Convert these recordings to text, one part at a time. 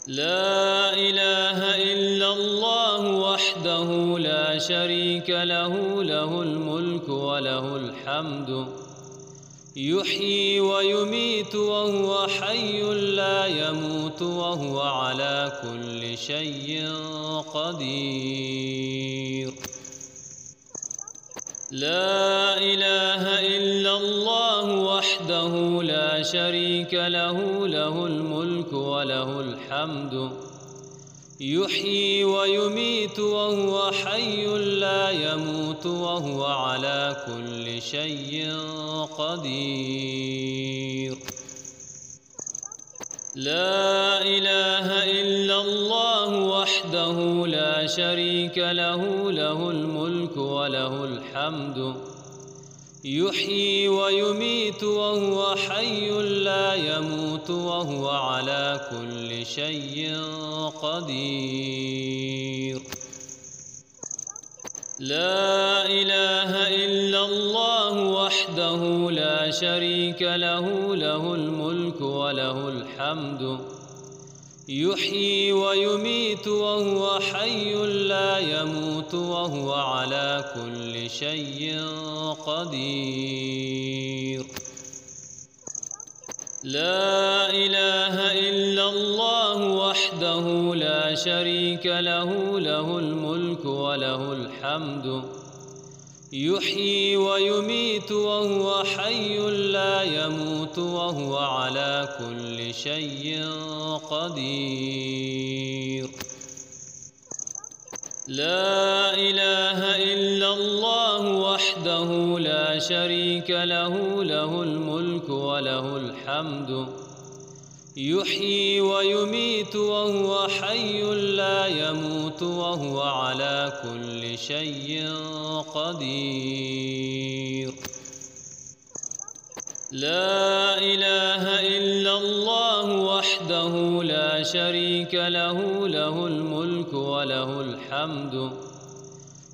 لا إله إلا الله وحده لا شريك له، له الملك وله الحمد، يحيي ويميت وهو حي لا يموت وهو على كل شيء قدير. لا إله إلا الله وحده لا شريك له، له الملك وله الحمد، يحيي ويميت وهو حي لا يموت وهو على كل شيء قدير. لا إله إلا الله وحده لا شريك له، له الملك وله الحمد، يحيي ويميت وهو حي لا يموت وهو على كل شيء قدير. لا إله إلا الله وحده لا شريك له، له الملك وله الحمد، يحيي ويميت وهو حي لا يموت وهو على كل شيء قدير. لا إله إلا الله وحده لا شريك له، له الملك وله الحمد، يحيي ويميت وهو حي لا يموت وهو على كل شيء قدير. لا إله إلا الله وحده لا شريك له، له الملك وله الحمد، يحيي ويميت وهو حي لا يموت وهو على كل شيء قدير. لا إله إلا الله وحده لا شريك له، له الملك وله الحمد،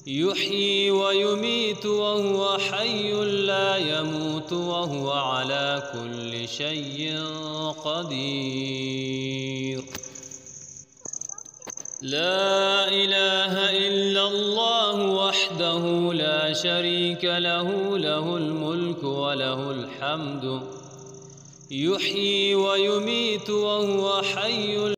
يحيي ويميت وهو حي لا يموت وهو على كل شيء قدير. لا إله إلا الله وحده لا شريك له، له الملك وله الحمد، يحيي ويميت وهو حي